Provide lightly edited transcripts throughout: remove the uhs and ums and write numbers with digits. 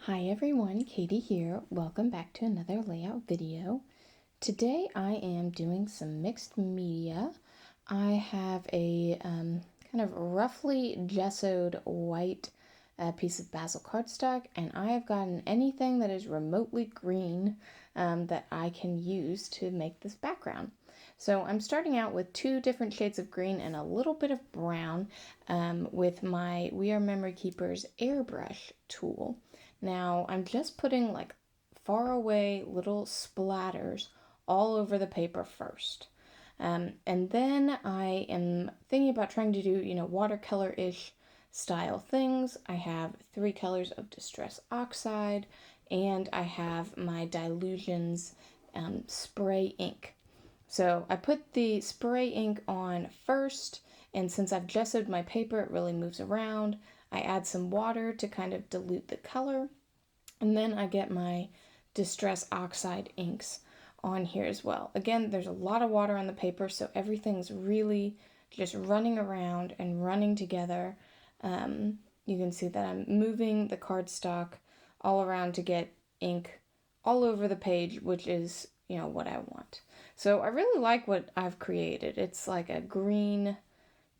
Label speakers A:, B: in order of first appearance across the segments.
A: Hi everyone, Katie here. Welcome back to another layout video. Today I am doing some mixed media. I have a kind of roughly gessoed white piece of basil cardstock, and I have gotten anything that is remotely green that I can use to make this background. So I'm starting out with two different shades of green and a little bit of brown with my We Are Memory Keepers airbrush tool. Now I'm just putting like far away little splatters all over the paper first. And then I am thinking about trying to do, watercolor-ish style things. I have 3 colors of Distress Oxide, and I have my Dilutions spray ink. So I put the spray ink on first, and since I've gessoed my paper, it really moves around. I add some water to kind of dilute the color, and then I get my Distress Oxide inks on here as well. Again, there's a lot of water on the paper, so everything's really just running around and running together. You can see that I'm moving the cardstock all around to get ink all over the page, which is, what I want. So I really like what I've created. It's like a green,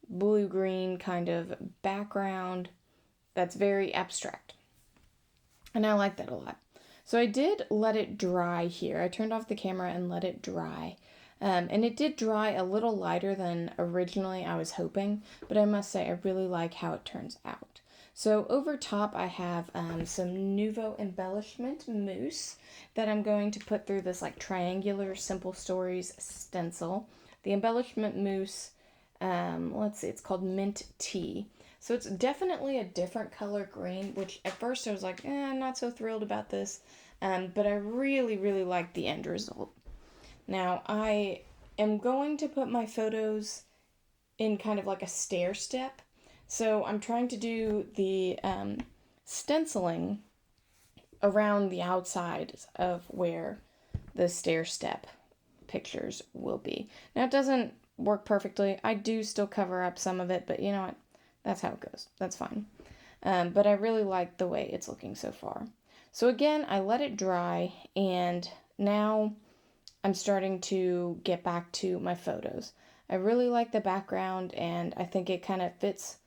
A: blue-green kind of background that's very abstract. And I like that a lot. So I did let it dry here. I turned off the camera and let it dry. And it did dry a little lighter than originally I was hoping, but I must say I really like how it turns out. So over top I have some Nouveau Embellishment mousse that I'm going to put through this like triangular Simple Stories stencil. The embellishment mousse, let's see, it's called Mint Tea. So it's definitely a different color green, which at first I was like, I'm not so thrilled about this, but I really, really like the end result. Now I am going to put my photos in kind of like a stair step. So I'm trying to do the stenciling around the outside of where the stair step pictures will be. Now it doesn't work perfectly. I do still cover up some of it, but you know what? That's how it goes. That's fine. But I really like the way it's looking so far. So again, I let it dry, and now I'm starting to get back to my photos. I really like the background, and I think it kind of fits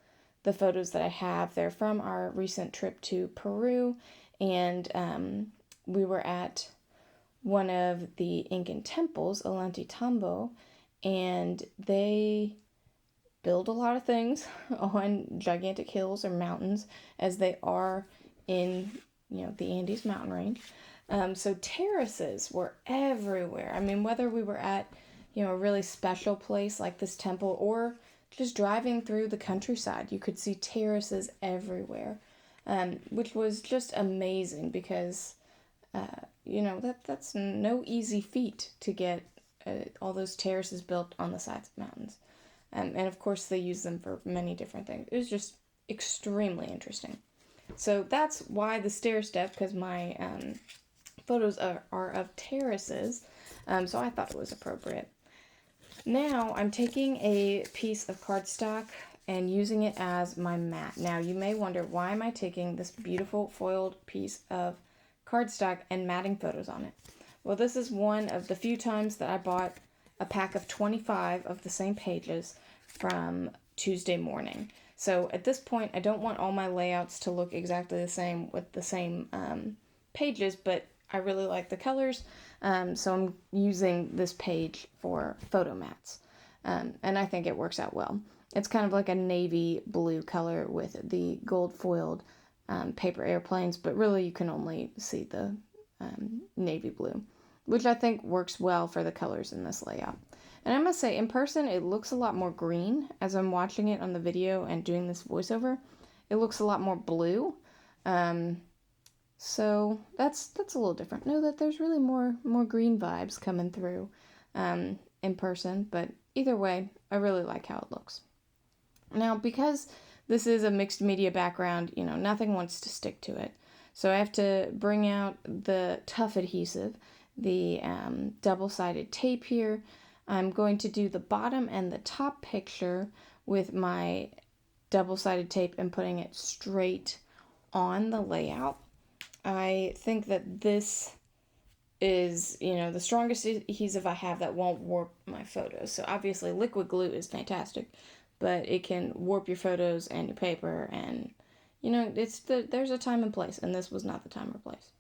A: the photos that I have. They're from our recent trip to Peru, and we were at one of the Incan temples, Ollantaytambo, and they build a lot of things on gigantic hills or mountains, as they are in, the Andes mountain range. So terraces were everywhere. I mean, whether we were at, a really special place like this temple or just driving through the countryside, you could see terraces everywhere, which was just amazing because, that's no easy feat to get all those terraces built on the sides of mountains. And of course, they use them for many different things. It was just extremely interesting. So that's why the stair step, because my photos are of terraces. So I thought it was appropriate. Now I'm taking a piece of cardstock and using it as my mat. Now you may wonder, why am I taking this beautiful foiled piece of cardstock and matting photos on it? Well, this is one of the few times that I bought a pack of 25 of the same pages from Tuesday morning. So at this point, I don't want all my layouts to look exactly the same with the same pages, but I really like the colors, so I'm using this page for photo mats, and I think it works out well. It's kind of like a navy blue color with the gold foiled paper airplanes, but really you can only see the navy blue, which I think works well for the colors in this layout. And I must say, in person, it looks a lot more green. As I'm watching it on the video and doing this voiceover, it looks a lot more blue. So that's a little different. Know that there's really more green vibes coming through in person, but either way, I really like how it looks. Now, because this is a mixed media background, nothing wants to stick to it. So I have to bring out the tough adhesive, the double-sided tape here. I'm going to do the bottom and the top picture with my double-sided tape and putting it straight on the layout. I think that this is, the strongest adhesive I have that won't warp my photos. So obviously liquid glue is fantastic, but it can warp your photos and your paper, and there's a time and place, and this was not the time or place.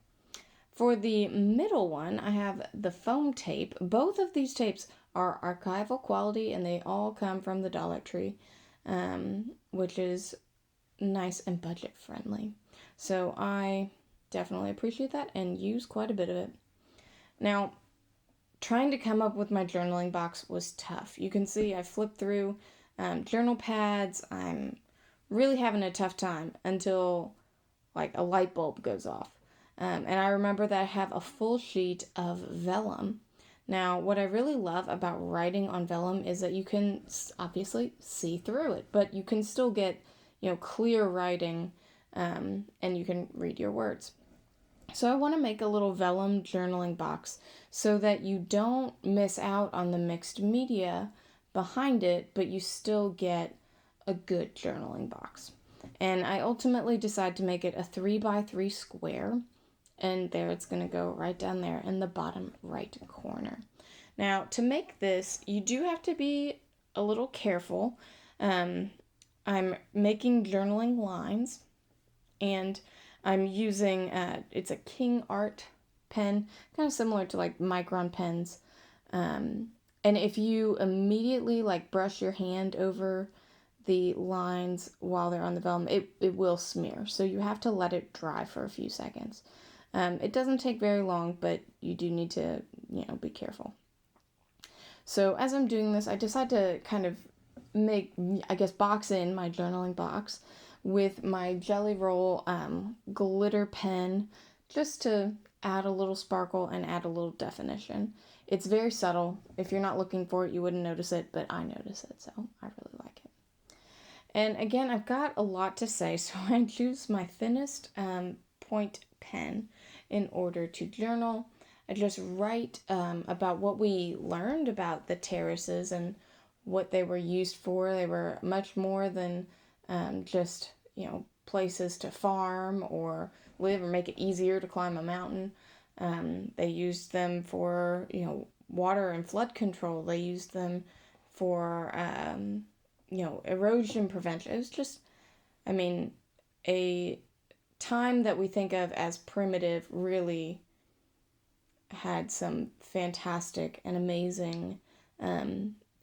A: For the middle one, I have the foam tape. Both of these tapes are archival quality, and they all come from the Dollar Tree, which is nice and budget friendly. So I definitely appreciate that and use quite a bit of it. Now, trying to come up with my journaling box was tough. You can see I flipped through journal pads. I'm really having a tough time until like a light bulb goes off. And I remember that I have a full sheet of vellum. Now, what I really love about writing on vellum is that you can obviously see through it, but you can still get, clear writing, and you can read your words. So I want to make a little vellum journaling box so that you don't miss out on the mixed media behind it, but you still get a good journaling box. And I ultimately decided to make it a 3x3 square, and there it's going to go right down there in the bottom right corner. Now, to make this, you do have to be a little careful. I'm making journaling lines, and I'm using, it's a King Art pen, kind of similar to like Micron pens. And if you immediately like brush your hand over the lines while they're on the vellum, it will smear. So you have to let it dry for a few seconds. It doesn't take very long, but you do need to, be careful. So as I'm doing this, I decide to kind of box in my journaling box with my Jelly Roll glitter pen, just to add a little sparkle and add a little definition. It's very subtle. If you're not looking for it, you wouldn't notice it, but I notice it, so I really like it. And again, I've got a lot to say, so I choose my thinnest point pen in order to journal. I just write about what we learned about the terraces and what they were used for. They were much more than just, places to farm or live or make it easier to climb a mountain. They used them for, water and flood control. They used them for, erosion prevention. It was just, a time that we think of as primitive really had some fantastic and amazing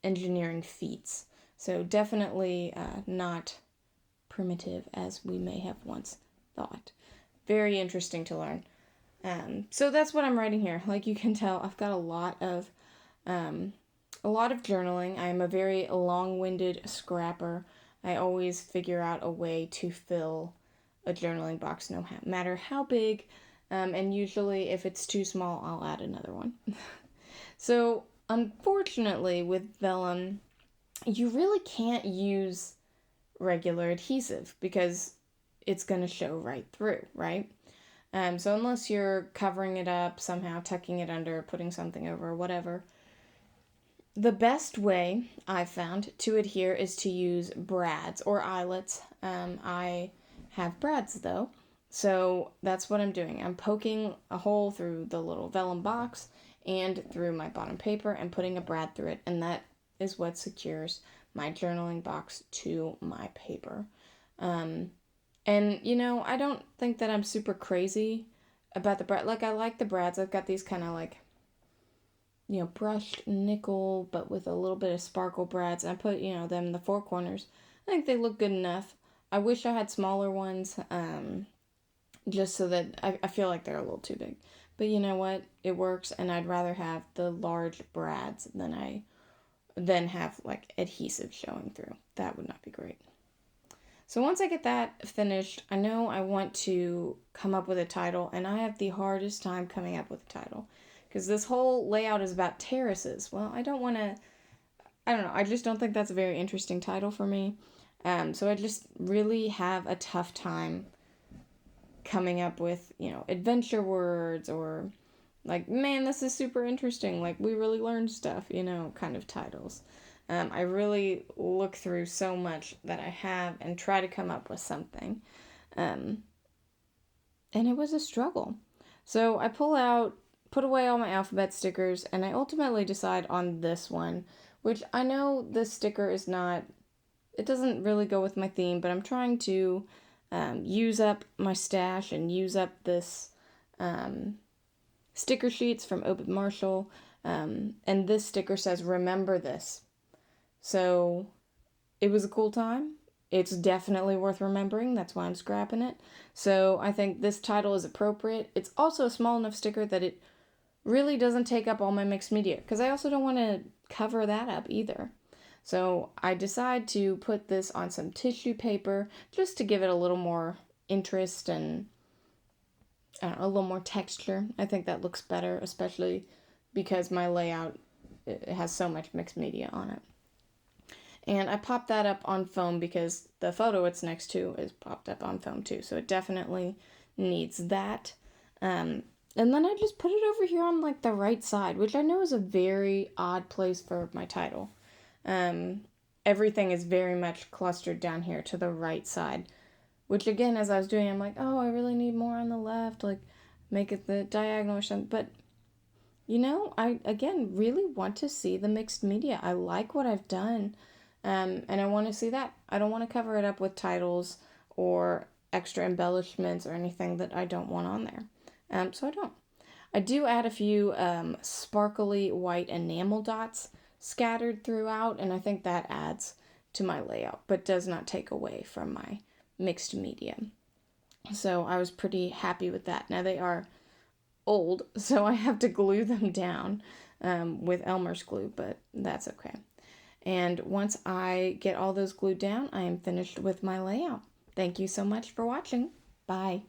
A: engineering feats. So definitely not primitive as we may have once thought. Very interesting to learn. So that's what I'm writing here. Like you can tell, I've got a lot of journaling. I am a very long-winded scrapper. I always figure out a way to fill a journaling box, no matter how big. And usually, if it's too small, I'll add another one. So, unfortunately, with vellum, you really can't use regular adhesive because it's going to show right through, right? So unless you're covering it up somehow, tucking it under, putting something over, whatever, the best way I've found to adhere is to use brads or eyelets. I have brads though, so that's what I'm doing. I'm poking a hole through the little vellum box and through my bottom paper and putting a brad through it, and that is what secures my journaling box to my paper. And I don't think that I'm super crazy about the brad. Like, I like the brads. I've got these kind of like, brushed nickel, but with a little bit of sparkle brads. I put, them in the four corners. I think they look good enough. I wish I had smaller ones, just so that I feel like they're a little too big. But you know what? It works, and I'd rather have the large brads than have like adhesive showing through. That would not be great. So once I get that finished, I know I want to come up with a title, and I have the hardest time coming up with a title because this whole layout is about terraces. Well, I don't know, I just don't think that's a very interesting title for me. So I just really have a tough time coming up with, adventure words or like, man, this is super interesting. Like, we really learned stuff, kind of titles. I really look through so much that I have and try to come up with something. and it was a struggle. So I put away all my alphabet stickers, and I ultimately decide on this one, which I know this sticker is not, it doesn't really go with my theme, but I'm trying to use up my stash and use up this sticker sheets from Open Marshall. And this sticker says, "Remember this." So it was a cool time. It's definitely worth remembering. That's why I'm scrapping it. So I think this title is appropriate. It's also a small enough sticker that it really doesn't take up all my mixed media, because I also don't want to cover that up either. So I decide to put this on some tissue paper just to give it a little more interest and a little more texture. I think that looks better, especially because my layout, it has so much mixed media on it. And I popped that up on foam because the photo it's next to is popped up on foam too. So it definitely needs that. And then I just put it over here on like the right side, which I know is a very odd place for my title. Everything is very much clustered down here to the right side, which again, as I was doing, I'm like, oh, I really need more on the left, like make it the diagonal or something. But I again really want to see the mixed media. I like what I've done. And I want to see that. I don't want to cover it up with titles or extra embellishments or anything that I don't want on there. So I don't. I do add a few sparkly white enamel dots scattered throughout, and I think that adds to my layout, but does not take away from my mixed media. So I was pretty happy with that. Now they are old, so I have to glue them down with Elmer's glue, but that's okay. And once I get all those glued down, I am finished with my layout. Thank you so much for watching. Bye.